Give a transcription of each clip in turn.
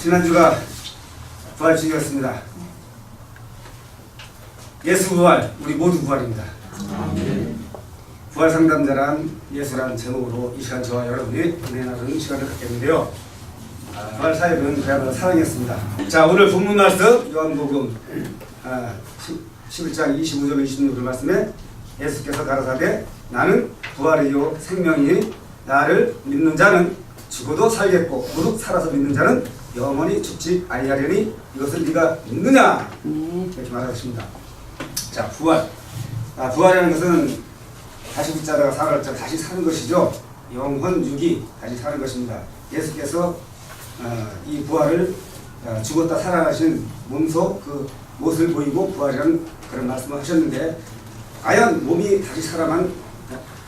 지난주가 부활주일이었습니다. 예수 부활, 우리 모두 부활입니다. 부활 상담자란 예수라는 제목으로 이 시간 저와 여러분이 은혜 나누는 시간을 갖겠는데요. 부활 사역은 그야말로 사랑이었습니다. 자, 오늘 본문 말씀 요한복음 11장 25절 26절 말씀에 예수께서 가라사대 나는 부활이요 생명이니 나를 믿는 자는 죽어도 살겠고 무릇 살아서 믿는 자는 영원히 죽지 아니하리니 이것을 네가 믿느냐 이렇게 말하셨습니다. 자, 부활. 부활이라는 것은 다시 붙자다가 살아갔자 다시 사는 것이죠. 영혼 유기 다시 사는 것입니다. 예수께서 이 부활을 죽었다 살아가신 몸소 그 못을 보이고 부활이라는 그런 말씀을 하셨는데 과연 몸이 다시 살아난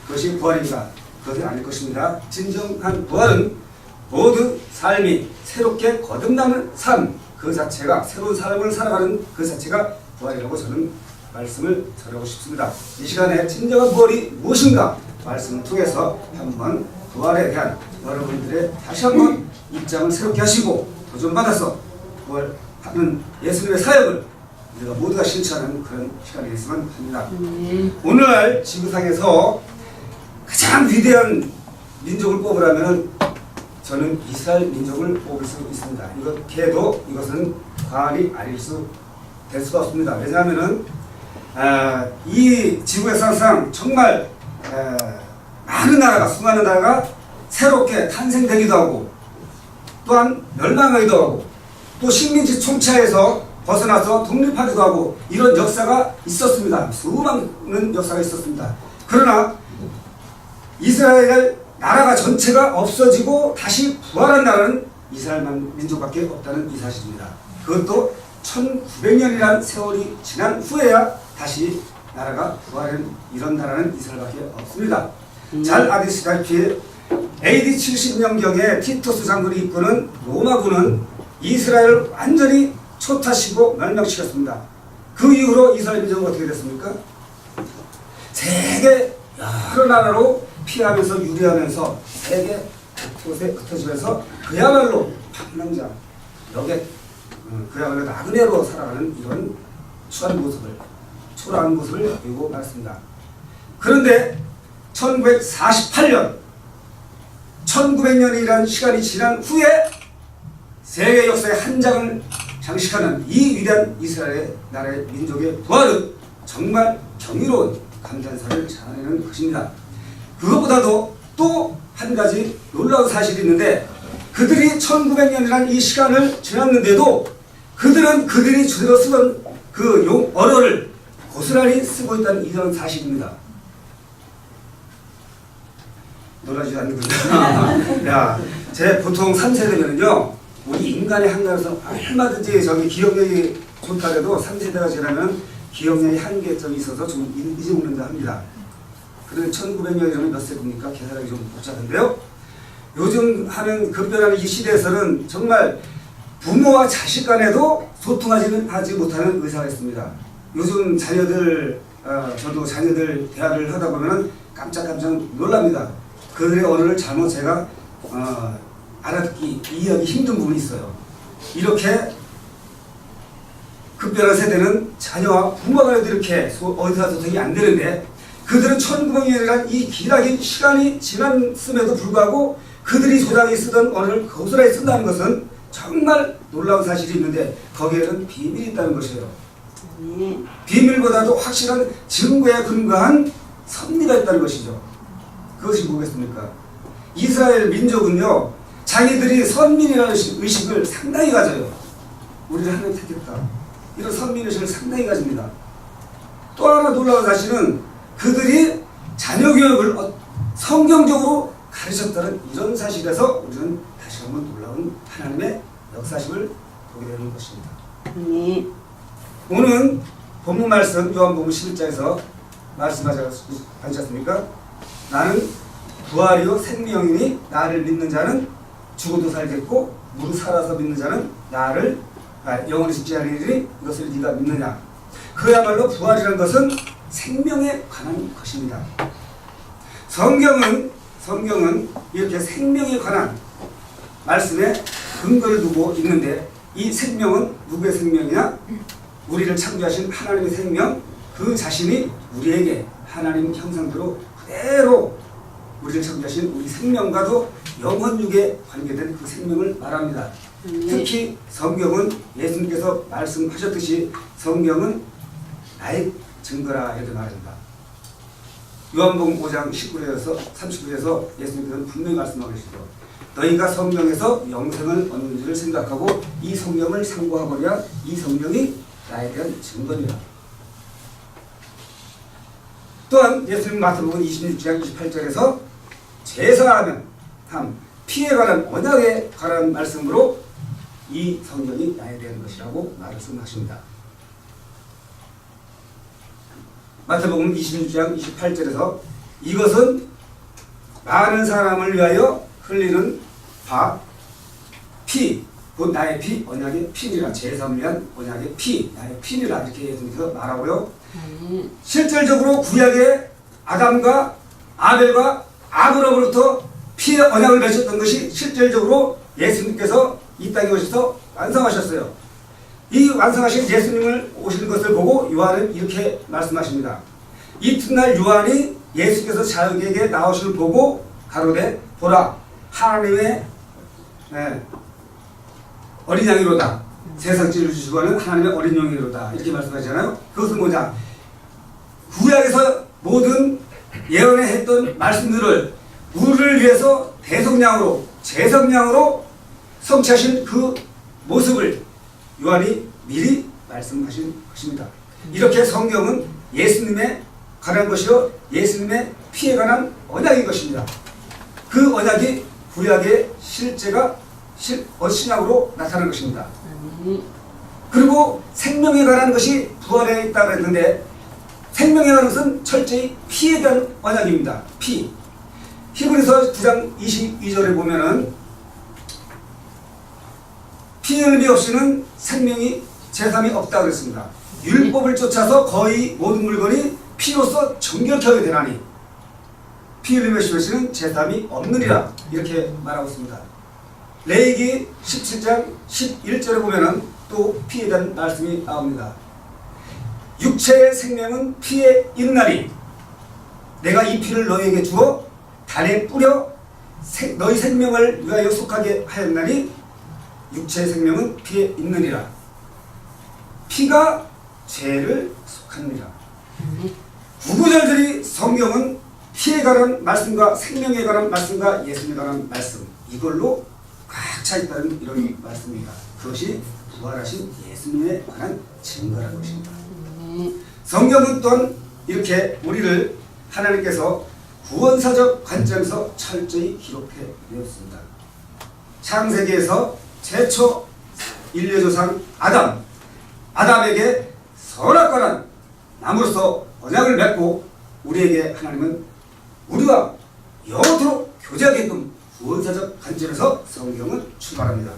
것이 부활인가? 그것은 아닐 것입니다. 진정한 부활은 모두 삶이 새롭게 거듭나는 삶, 그 자체가 새로운 삶을 살아가는 그 자체가 부활이라고 저는 말씀을 전하고 싶습니다. 이 시간에 진정한 부활이 무엇인가 말씀을 통해서 한번 부활에 대한 여러분들의 다시 한번 입장을 새롭게 하시고 도전받아서 부활하는 예수님의 사역을 우리가 모두가 실천하는 그런 시간이 됐으면 합니다. 오늘날 지구상에서 가장 위대한 민족을 뽑으라면 저는 이스라엘 민족을 뽑을 수 있습니다. 이것은 과언이 아닐 될 수가 없습니다. 왜냐하면은 이 지구에서 항상 정말 많은 나라가 수많은 나라가 새롭게 탄생되기도 하고 또한 멸망하기도 하고 또 식민지 총차에서 벗어나서 독립하기도 하고 이런 역사가 있었습니다. 수많은 역사가 있었습니다. 그러나 이스라엘 나라가 전체가 없어지고 다시 부활한 나라는 이스라엘 민족밖에 없다는 이 사실입니다. 그것도 1900년이라는 세월이 지난 후에야 다시 나라가 부활한 이런 나라는 이스라엘밖에 없습니다. 잘 아시다시피 AD 70년경에 티토스 장군이 이끄는 로마군은 이스라엘을 완전히 초타시고 멸망시켰습니다. 그 이후로 이스라엘 민족은 어떻게 됐습니까? 세계 여러 나라로 피하면서 유리하면서 세계 곳곳에 흩어지면서 그야말로 방랑자, 여객, 그야말로 나그네로 살아가는 이런 초라한 모습을 보이고 말았습니다. 그런데 1948년 1900년이라는 시간이 지난 후에 세계 역사의 한 장을 장식하는 이 위대한 이스라엘 나라의 민족의 부활은 정말 경이로운 감탄사를 자아내는 것입니다. 그것보다도 또 한 가지 놀라운 사실이 있는데 그들이 1900년이라는 이 시간을 지났는데도 그들이 주로 쓰던 그 언어를 고스란히 쓰고 있다는 이런 사실입니다. 놀라지 않는군요. 제 보통 3세대면은요, 우리 인간의 한가에서 얼마든지 기억력이 좋다해도 3세대가 지나면 기억력이 한계점이 있어서 좀 잊어먹는다 합니다. 그런데 1900년이면 몇 세입니까? 계산하기 좀 복잡한데요. 요즘 하는 급변하는 이 시대에서는 정말 부모와 자식 간에도 소통하지 못하는 의사가 있습니다. 요즘 자녀들, 저도 자녀들 대화를 하다 보면 깜짝깜짝 놀랍니다. 그들의 언어를 잘못 제가 알아듣기, 이해하기 힘든 부분이 있어요. 이렇게 급변한 세대는 자녀와 부모 간에도 이렇게 어디서 소통이 안 되는데 그들은 1900년이라는 이 기나긴 시간이 지났음에도 불구하고 그들이 조상이 쓰던 언어를 고스란히 쓴다는 것은 정말 놀라운 사실이 있는데 거기에는 비밀이 있다는 것이에요. 비밀보다도 확실한 증거에 근거한 섭리가 있다는 것이죠. 그것이 뭐겠습니까? 이스라엘 민족은요, 자기들이 선민이라는 의식을 상당히 가져요. 우리를 하나님 택했다. 이런 선민의식을 상당히 가집니다. 또 하나 놀라운 사실은 그들이 자녀 교육을 성경적으로 가르쳤다는 이런 사실에서 우리는 다시 한번 놀라운 하나님의 역사심을 보게 되는 것입니다. 오늘 본문 말씀 요한복음 11장에서 말씀하지 않습니까? 나는 부활이요 생명이니 나를 믿는 자는 죽어도 살겠고 무릇 살아서 믿는 자는 나를 영원히 죽지 않으리니 이것을 네가 믿느냐. 그야말로 부활이라는 것은 생명에 관한 것입니다. 성경은 이렇게 생명에 관한 말씀에 근거를 두고 있는데 이 생명은 누구의 생명이냐? 우리를 창조하신 하나님의 생명, 그 자신이 우리에게 하나님 형상대로 그대로 우리를 창조하신 우리 생명과도 영원육에 관계된 그 생명을 말합니다. 특히 성경은 예수님께서 말씀하셨듯이 성경은 나의 증거라 이렇게 말합니다. 요한복음 5장 19절에서 39절에서 예수님께서는 분명히 말씀하고 계시죠. 너희가 성경에서 영생을 얻는지를 생각하고 이 성경을 상고하거냐 이 성경이 나에 대한 증거니라. 또한 예수님 마태복음 26장 28절에서 제사하면 함 피에 관한 언약에 관한 말씀으로 이 성경이 나에 대한 것이라고 말씀하십니다. 마태복음 26장 28절에서 이것은 많은 사람을 위하여 흘리는 바 피, 곧 나의 피, 언약의 피니라. 제사를 위한 언약의 피, 나의 피니라. 이렇게 예수님께서 말하고요. 실질적으로 구약의 아담과 아벨과 아브라함으로부터 피의 언약을 맺었던 것이 실질적으로 예수님께서 이 땅에 오셔서 완성하셨어요. 이 완성하신 예수님을 오시는 것을 보고 요한은 이렇게 말씀하십니다. 이튿날 요한이 예수께서 자기에게 나오시는 보고 가로되 보라 하나님의 어린 양이로다. 세상 죄를 주시고 하는 하나님의 어린 양이로다. 이렇게 말씀하잖아요. 그것은 뭐냐? 구약에서 모든 예언에 했던 말씀들을 우리를 위해서 대속량으로 제성량으로 성취하신 그 모습을 요한이 미리 말씀하신 것입니다. 이렇게 성경은 예수님에 관한 것이요 예수님의 피에 관한 언약인 것입니다. 그 언약이 구약의 실제가 신약으로 나타난 것입니다. 그리고 생명에 관한 것이 부활에 있다고 했는데 생명에 관한 것은 철저히 피에 대한 언약입니다. 피. 히브리서 9장 22절에 보면은 피 흘림이 없이는 생명이 제삼이 없다고 그랬습니다. 율법을 쫓아서 거의 모든 물건이 피로써 정결케 되나니 피 흘림이 없이는 제삼이 없느니라 이렇게 말하고 있습니다. 레위기 17장 11절에 보면은 또 피에 대한 말씀이 나옵니다. 육체의 생명은 피에 있나니 내가 이 피를 너희에게 주어 단에 뿌려 너희 생명을 위하여 속하게 하였나니 육체의 생명은 피에 있느니라. 피가 죄를 속합니다. 구구절절히 성경은 피에 관한 말씀과 생명에 관한 말씀과 예수님에 관한 말씀 이걸로 꽉 차 있다는 이런 말씀입니다. 그것이 부활하신 예수님에 관한 증거라는 것입니다. 성경은 또한 이렇게 우리를 하나님께서 구원사적 관점에서 철저히 기록해 내었습니다. 창세기에서 최초 인류조상 아담에게 선악과는 나무로서 언약을 맺고 우리에게 하나님은 우리와 영원토록 교제하게끔 구원사적 관점에서 성경은 출발합니다.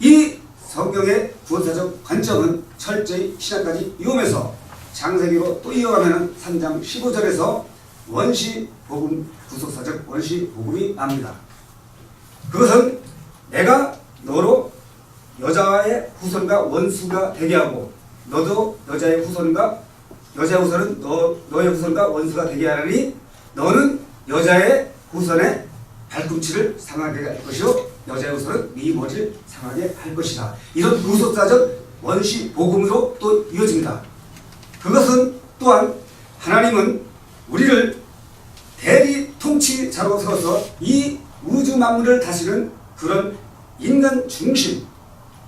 이 성경의 구원사적 관점은 철저히 신약까지 이어오면서 창세기로 또 이어가면 3장 15절에서 원시복음, 구속사적 원시복음이 납니다. 그것은 내가 너로 여자의 후손과 원수가 되게 하고 너도 여자의 후손은 너의 후손과 원수가 되게 하리니 너는 여자의 후손의 발꿈치를 상하게 할 것이요 여자의 후손은 네 머리를 상하게 할 것이다. 이런 구속사적 원시복음으로 또 이어집니다. 그것은 또한 하나님은 우리를 대리 통치자로 세워서 이 우주 만물을 다스리는 그런 인간 중심,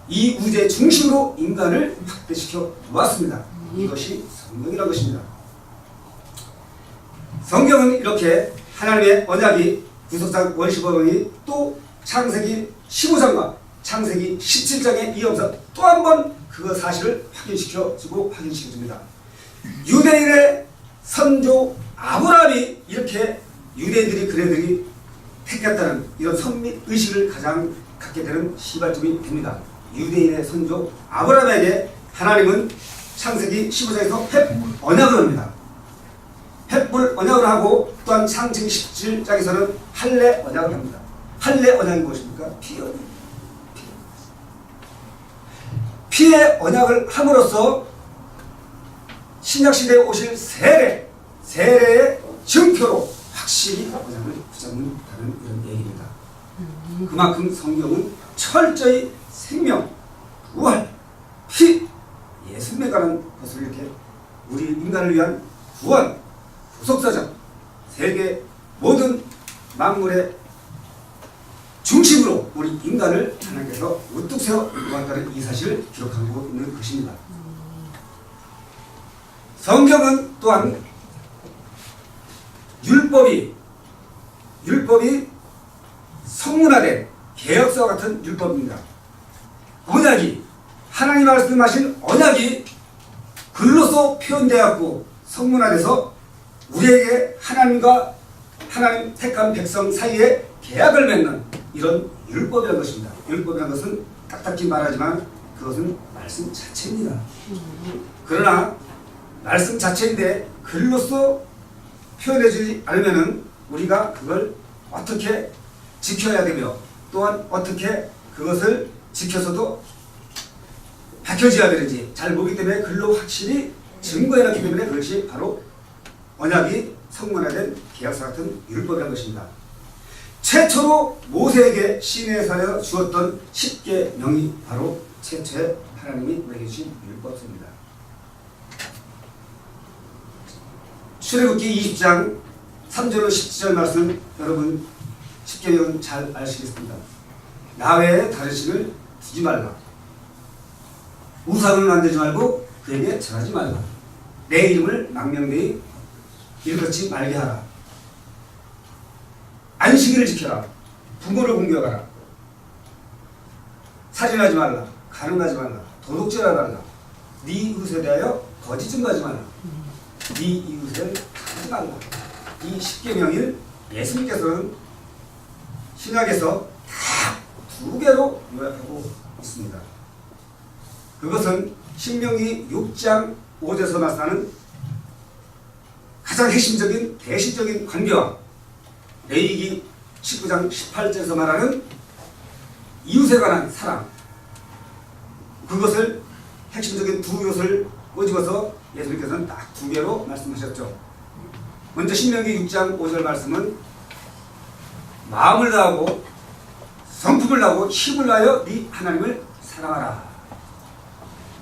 이 우주의 중심으로 인간을 확대시켜 놓았습니다. 이것이 성경이라는 것입니다. 성경은 이렇게 하나님의 언약이 구속사 원시복음이 또 창세기 15장과 창세기 17장에 이어서 또 한 번 그 사실을 확인시켜줍니다. 유대인의 선조 아브라함이 이렇게 유대인들이 그네들이 택했다는 이런 선민의식을 가장 갖게 되는 시발점이 됩니다. 유대인의 선조 아브라함에게 하나님은 창세기 15장에서 횃불 언약을 합니다. 횃불 언약을 하고 또한 창세기 17장에서는 할례 언약을 합니다. 할례 언약이 무엇입니까? 피 피의 언약을 함으로써 신약시대에 오실 세례의 증표로 확실히 언약을 붙잡는다는 이런 얘기입니다. 그만큼 성경은 철저히 생명, 부활, 피, 예수님에 관한 것을 이렇게 우리 인간을 위한 구원, 구속사적, 세계 모든 만물의 중심으로 우리 인간을 하나님께서 우뚝 세워 놓았다는 이 사실을 기록하고 있는 것입니다. 성경은 또한 율법이 성문화된 개혁서와 같은 율법입니다. 언약이 하나님 말씀하신 언약이 글로서 표현되었고 성문화돼서 우리에게 하나님과 하나님 택한 백성 사이에 계약을 맺는 이런 율법이라는 것입니다. 율법이라는 것은 딱딱히 말하지만 그것은 말씀 자체입니다. 그러나 말씀 자체인데 글로서 표현해주지 않으면 우리가 그걸 어떻게 지켜야 되며 또한 어떻게 그것을 지켜서도 밝혀져야 되는지 잘 모르기 때문에 글로 확실히 증거해놨기 때문에 그것이 바로 언약이 성문화된 계약서 같은 율법이라는 것입니다. 최초로 모세에게 시내에서 주었던 10계명이 바로 최초의 하나님이 우리에게 주신 율법서입니다. 출애굽기 20장 3절로 17절 말씀 여러분 10계명은 잘 아시겠습니다. 나 외에 다른 신을 두지 말라. 우상을 만들지 말고 그에게 절하지 말라. 내 이름을 망명되이 일컫지 말게 하라. 안식일을 지켜라. 부모를 공경하라. 살인하지 말라. 간음하지 말라. 도둑질하지 말라. 네 이웃에 대하여 거짓 증거하지 말라. 네 이웃을 하지 말라. 이 10계명을 예수님께서는 신약에서 다 2개로 요약하고 있습니다. 그것은 신명기 6장 5절에서 말씀하는 가장 핵심적인 대시적인 관계와 레위기 19장 18절에서 말하는 이웃에 관한 사랑, 그것을 핵심적인 두 요소를 꼬집어서 예수님께서는 딱 2개로 말씀하셨죠. 먼저 신명기 6장 5절 말씀은 마음을 다하고 성품을 다하고 힘을 다하여 네 하나님을 사랑하라.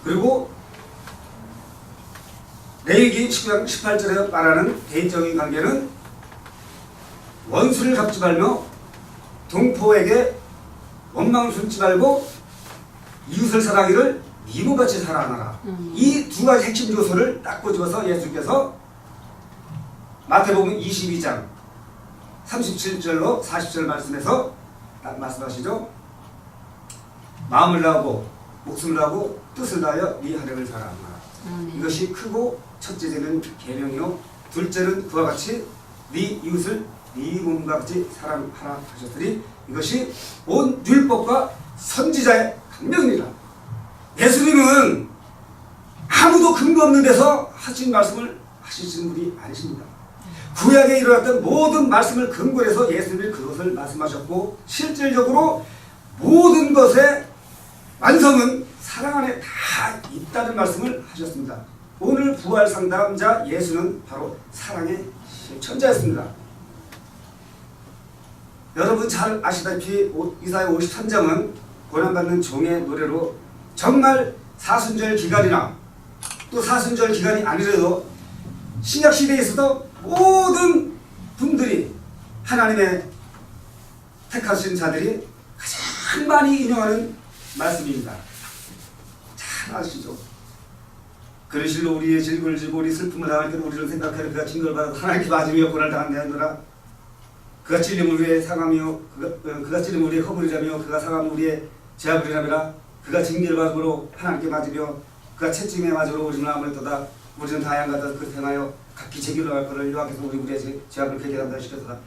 그리고 레위기 19장 18절에 말하는 개인적인 관계는 원수를 갚지 말며 동포에게 원망을 품지 말고 이웃을 사랑하기를 네 몸같이 사랑하라. 이 2가지 핵심 요소를 딱 꼬집어서 예수께서 마태복음 22장 37절로 40절 말씀에서 딱 말씀하시죠. 마음을 다하고 목숨을 다하고 뜻을 다하여 네 하나님을 사랑하라. 이것이 크고 첫째는 계명이요 둘째는 그와 같이 네 이웃을 네 몸과 같이 사랑하라 하셨더니 이것이 온 율법과 선지자의 강령이라. 예수님은 아무도 근거 없는 데서 하신 말씀을 하시는 분이 아니십니다. 구약에 일어났던 모든 말씀을 근거로 해서 예수님이 그것을 말씀하셨고 실질적으로 모든 것의 완성은 사랑 안에 다 있다는 말씀을 하셨습니다. 오늘 부활 상담자 예수는 바로 사랑의 실천자였습니다. 여러분 잘 아시다시피 이사야 53장은 고난받는 종의 노래로 정말 사순절 기간이나 또 사순절 기간이 아니라도 신약시대에 있어서 모든 분들이 하나님의 택하신 자들이 가장 많이 인용하는 말씀입니다. 잘 아시죠? 그러실로 우리의 질고를 지고 우리 슬픔을 당할 때 우리를 생각하여 그가 징벌을 받아 하나님께 맞으며 고난을 당하느니라. 그가 찔림 우리의 상함이요 그가 찔림 우리의 허물이라며 그가 상함 우리의 죄악이라며 그가 징계를 받음으로 하나님께 맞으며 그가 채찍에 맞으므로 우리는 아무랬도다. 우리는 다양하다 그 행하여 각기 제기로 할 것을 여호와께서 우리의 죄악을 쾌결한다 시켰다.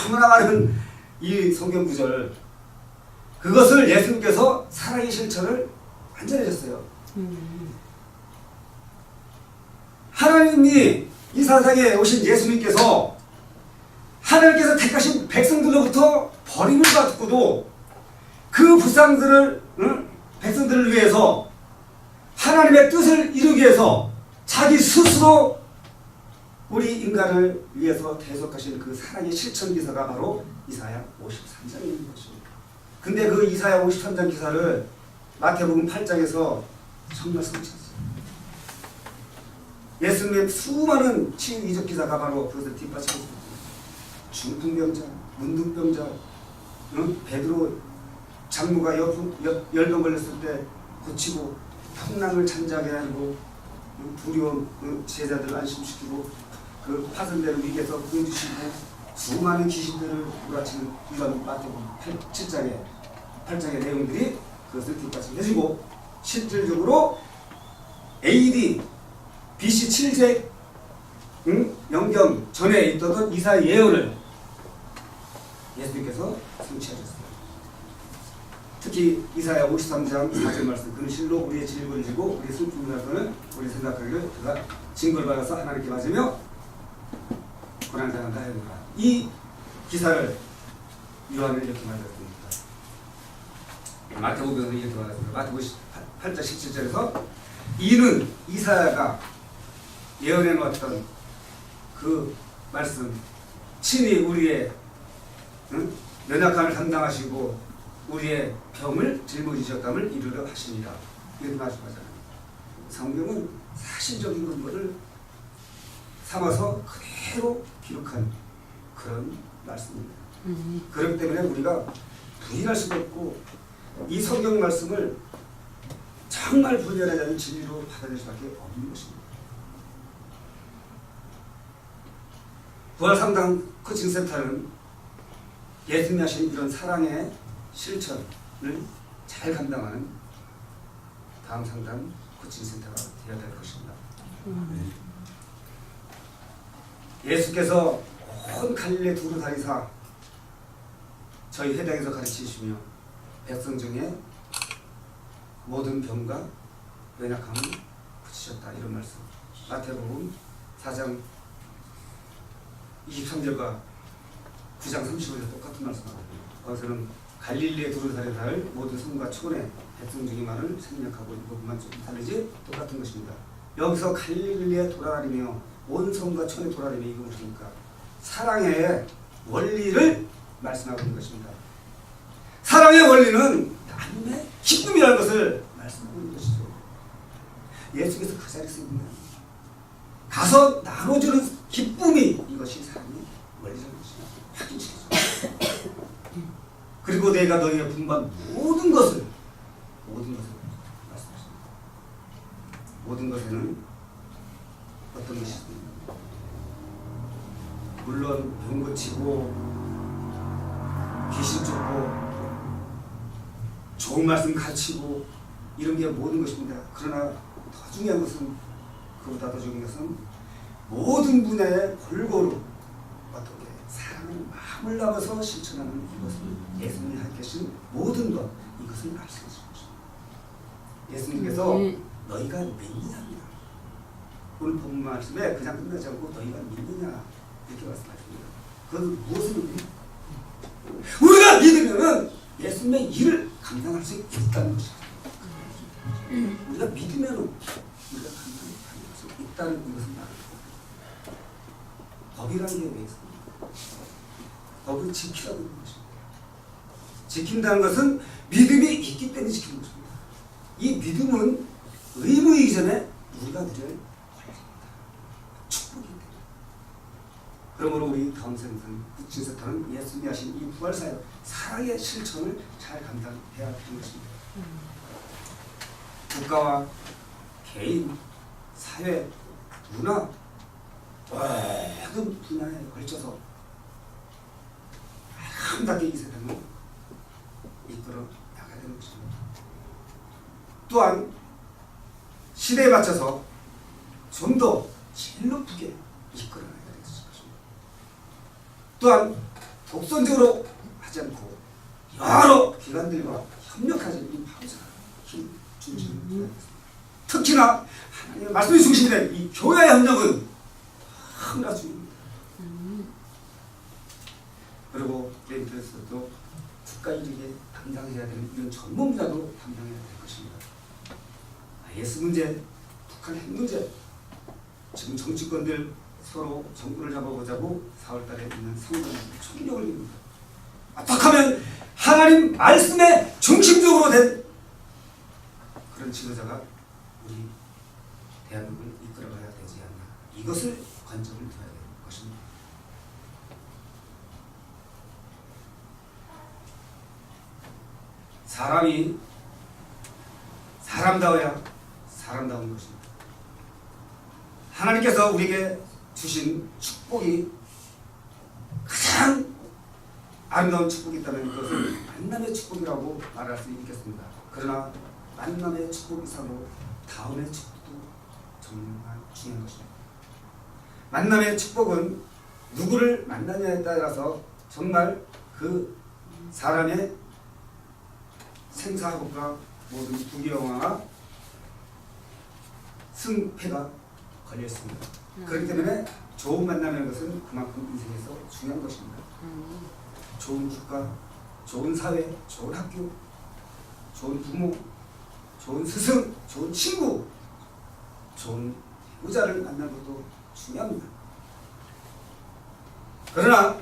너무나 많은 이 성경 구절, 그것을 예수님께서 사랑의 실천을 완전히 하셨어요. 하나님이 이 세상에 오신 예수님께서 하나님께서 택하신 백성들로부터 버림을 받고도 그 백성들을 위해서 하나님의 뜻을 이루기 위해서 자기 스스로 우리 인간을 위해서 대속하신 그 사랑의 실천 기사가 바로 이사야 53장인 것입니다. 근데 그 이사야 53장 기사를 마태복음 8장에서 정말 성취했어요. 예수님의 수많은 치유 이적 기사가 바로 그것을 뒷받침했습니다. 중풍병자, 문둥병자, 베드로 장모가 열병 걸렸을 때 고치고 풍랑을 잠자게 하고 두려운 제자들을 안심시키고 그 파선대로 위기에서 구해주시고 수많은 귀신들을 몰아치는 이런 마태복음 8장의 내용들이 그것을 뒷받침해주고 실질적으로 AD BC 7세 영경 전에 있던 이사야 예언을 예수님께서 성취하셨습니다. 특히 이사야 53장 4절 말씀 그는 실로 우리의 질고를 지고 우리의 슬픔을 하서는 우리 생각하기를 그가 징벌 받아서 하나님께 맞으며 고난당한다 하였노라. 이 기사를 요한은 이렇게 말했습니다. 마태복음에서 이렇게 말했습니다. 마태복음 8장 17절에서 이는 이사야가 예언해 놓았던 그 말씀 친히 우리의 연약함을 담당하시고 우리의 병을 짊어지셨담을 이루려 하십니다. 이렇게 말씀하잖아요. 성경은 사실적인 근거를 삼아서 그대로 기록한 그런 말씀입니다. 그렇기 때문에 우리가 부인할 수가 없고 이 성경 말씀을 정말 분별하지 않은 진리로 받아들일 수밖에 없는 것입니다. 부활상담 코칭센터는 예수님이 하신 이런 사랑의 실천을 잘 감당하는 다음 상담 코칭센터가 되어야 될 것입니다. 예수께서 온 갈릴리 두루 다니사 저희 회당에서 가르치시며 백성 중에 모든 병과 연약함을 고치셨다. 이런 말씀. 마태복음 4장 23절과 9장 35절 똑같은 말씀하거든요. 거기서는 갈릴리에 두루 다니사를 모든 성과 촌의 백성 중에 많은 생략하고 이것만 좀 다르지 똑같은 것입니다. 여기서 갈릴리에 돌아다니며 온 성과 촌에 돌아다니며 이거 무엇입니까? 사랑의 원리를 말씀하고 있는 것입니다. 사랑의 원리는 나눔의 기쁨이라는 것을 말씀하고 있는 것이죠. 예수께서 그 자리에서 있는 가서 나눠주는 기쁨이 이것이 사랑의 원리라는 것이죠. 확인시키죠. 그리고 내가 너희의 분반 모든 것을 말씀하십니다. 모든 것에는 어떤 것이 있습니까? 물론 병 고치고 귀신 쫓고 좋은 말씀 가르치고 이런 게 모든 것입니다. 그러나 더 중요한 것은 그보다 더 중요한 것은 모든 분야에 골고루 어떻게 사랑을 마음을 담아서 실천하는 이것을 예수님이 하고 계신 모든 것 이것을 말씀해 주신 것입니다. 예수님께서 너희가 믿느냐입니다. 오늘 본 말씀에 그냥 끝나지 않고 너희가 믿느냐 이렇게 말씀하십니다. 그건 무엇을 우리가 믿으면은 예수님의 일을 감당할 수 있다는 것입니다. 우리가 믿으면 우리가 감당할 수 있다는 것은 말입니다. 법이라는 게 왜 있습니까? 법을 지키라고 하는 것입니다. 지킨다는 것은 믿음이 있기 때문에 지키는 것입니다. 이 믿음은 의무이기 전에 우리가 누릴 축복입니다. 그러므로 우리 다음 생선 구친센터는 예수님이 하신 이 부활사역 사랑의 실천을 잘 감당해야 되는 것입니다. 국가와 개인, 사회, 문화 모든 분야에 걸쳐서 아름답게 이 세상을 이끌어 나가야 되는 것입니다. 또한 시대에 맞춰서 좀 더 제일 높게 이끌어 나가야 되는 것입니다. 또한 독선적으로 하지 않고 여러 기관들과 협력하지 이 방사가 힘 중심을 둬야 되겠습니다. 특히나 하나님의 말씀이 중심된 이 교회의 협력은 너무나 중요합니다. 그리고 레인트에서도 국가 일에 담당해야 되는 이런 전문 분야도 담당해야 될 것입니다. IS 문제, 북한 핵 문제, 지금 정치권들 서로 정권을 잡아보자고 4월달에 있는 선거를 총력을 기릅니다. 어떡하면 하나님 말씀에 중심적으로 된 그런 지도자가 우리 대한민국을 이끌어가야 되지 않나. 이것을 관점을 둬야 될 것입니다. 사람이 사람다워야 사람다운 것입니다. 하나님께서 우리에게 주신 축복이 가장 아름다운 축복이 있다면 그것을 만남의 축복이라고 말할 수 있겠습니다. 그러나 만남의 축복 이상으로 다음의 축복도 정말 중요한 것입니다. 만남의 축복은 누구를 만나냐에 따라서 정말 그 사람의 생사복과 모든 부귀영화와 승패가 걸려 있습니다. 그렇기 때문에 좋은 만남이라는 것은 그만큼 인생에서 중요한 것입니다. 좋은 국가, 좋은 사회, 좋은 학교, 좋은 부모, 좋은 스승, 좋은 친구, 좋은 배우자를 만나는 것도 중요합니다. 그러나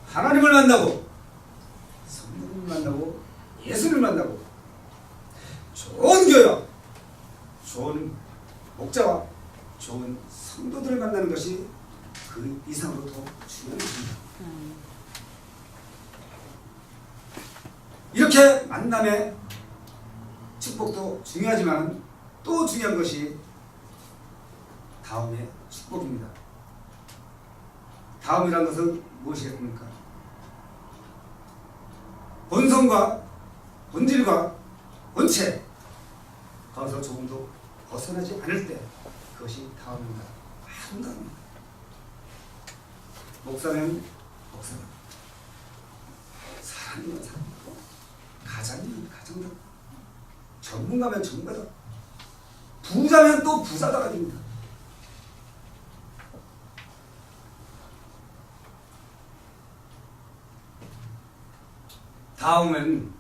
하나님을 만나고 성령을 만나고 예수를 만나고 좋은 교회와 좋은 목자와 좋은 성도들을 만나는 것이 그 이상으로 더 중요한 것입니다. 이렇게 만남의 축복도 중요하지만 또 중요한 것이 다음의 축복입니다. 다음이라는 것은 무엇이겠습니까? 본성과 본질과 본체 거기서 조금도 벗어나지 않을 때 그것이 다음입니다. 아름다움입니다. 목사는 목사다. 사람이면 사람이다. 가장이면 가장이다. 전문가면 전문가다. 부자면 또 부자다가 됩니다. 다음은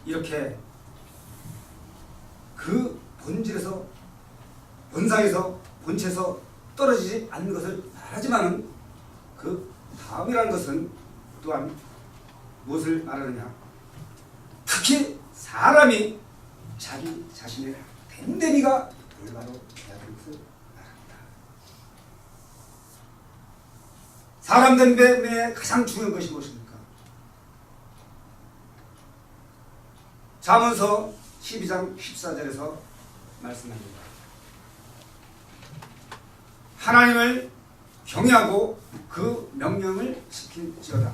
이렇게 그 본질에서 본상에서 본체에서 떨어지지 않는 것을 말하지만은 그 다음이라는 것은 또한 무엇을 말하느냐? 특히 사람이 자기 자신의 됨됨이가 올바로 돼야 되는 것을 말합니다. 사람 됨됨에 가장 중요한 것이 무엇입니까? 잠언서 12장 14절에서 말씀합니다. 하나님을 경외하고 그 명령을 지킬지어다.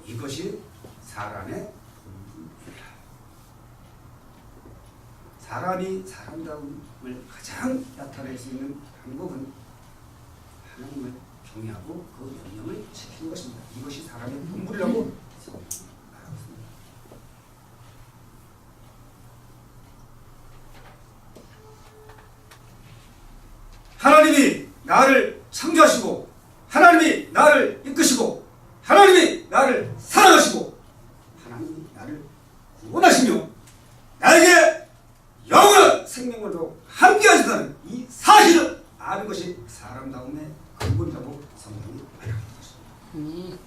이것이 사람의 본분이라. 사람이 사람다움을 가장 나타낼 수 있는 방법은 하나님을 경외하고 그 명령을 지키는 것입니다. 이것이 사람의 본분이라고 말하고 있습니다. 하나님이 나를 창조하시고 하나님이 나를 이끄시고 하나님이 나를 사랑하시고 하나님이 나를 구원하시며 나에게 영원한 생명으로 함께 하신다는 이 사실을 아는 것이 사람다움의 근본이라고 성경이 말하고 있습니다.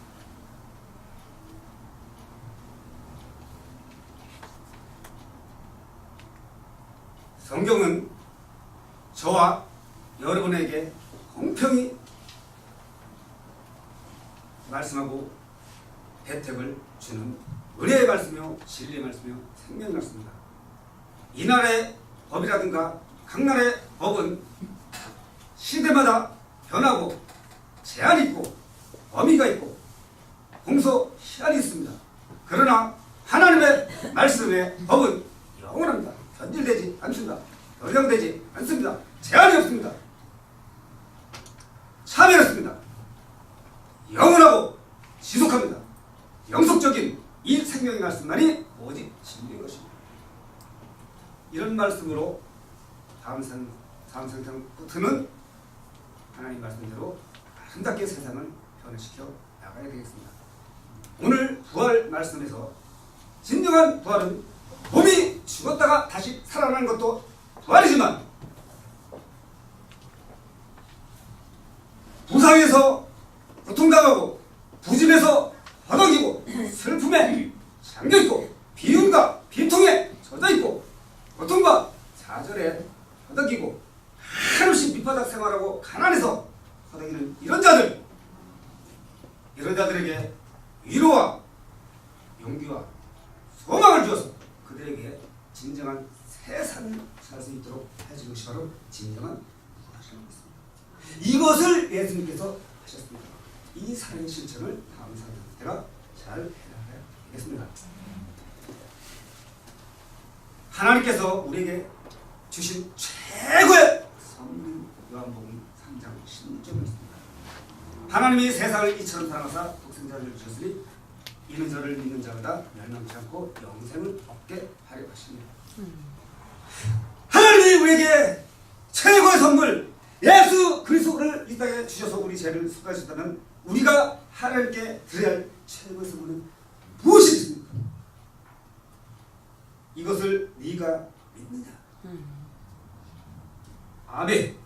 성경은 저와 여러분에게 공평히 말씀하고 혜택을 주는 은혜의 말씀이요 진리의 말씀이요 생명의 말씀입니다. 이 나라의 법이라든가 각 나라의 법은 시대마다 변하고 제한이 있고 범위가 있고 공소 시한이 있습니다. 그러나 하나님의 말씀의 법은 영원합니다. 변질되지 않습니다. 변형되지 않습니다. 제한이 없습니다. 참여했습니다. 영원하고 지속합니다. 영속적인 이 생명의 말씀만이 오직 진리인 것입니다. 이런 말씀으로 다음 상태부터는 하나님 말씀대로 아름답게 세상을 변화시켜 나가야 되겠습니다. 오늘 부활 말씀에서 진정한 부활은 몸이 죽었다가 다시 살아나는 것도 부활이지만 부상에서 고통당하고 부짐에서 허덕이고 슬픔에 잠겨있고 비움과 비통에 젖어있고 고통과 좌절에 허덕이고 한없이 밑바닥 생활하고 가난해서 허덕이는 이런 자들에게 위로와 용기와 소망을 주어서 그들에게 진정한 새 삶을 살 수 있도록 해주는 것이 바로 진정한 부활이었습니다. 이것을 예수님께서 하셨습니다. 이 사랑의 실천을 다음 사람들과 잘 해나가야 되겠습니다. 하나님께서 우리에게 주신 최고의 선물인 요한복음 3장 16절에 있습니다. 하나님이 세상을 이처럼 사랑하사 독생자를 주셨으니 이는 저를 믿는 자마다 멸망치 않고 영생을 얻게 하려 하십니다. 하나님이 우리에게 최고의 선물 예수 그리스도를 이 땅에 주셔서 우리 죄를 속하셨다면 우리가 하나님께 드려야 할 최고의 선물은 무엇이 있습니까? 이것을 네가 믿느냐? 아멘.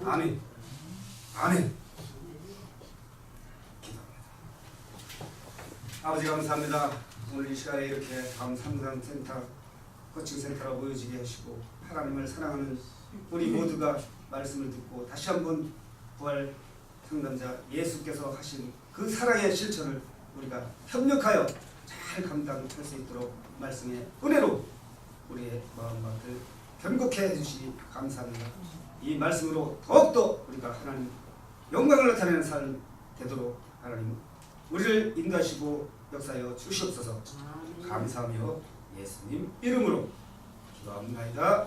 아멘. 아멘. 기도합니다. 아버지 감사합니다. 오늘 이 시간에 이렇게 다음 상담센터 코칭센터로 모여지게 하시고 하나님을 사랑하는 우리 모두가 말씀을 듣고 다시 한번 부활 상담자 예수께서 하신 그 사랑의 실천을 우리가 협력하여 잘 감당할 수 있도록 말씀의 은혜로 우리의 마음밭을 견고케 해주시기 감사합니다. 이 말씀으로 더욱더 우리가 하나님 영광을 나타내는 삶 되도록 하나님 우리를 인도하시고 역사하여 주시옵소서. 감사하며 예수님 이름으로 기도합니다.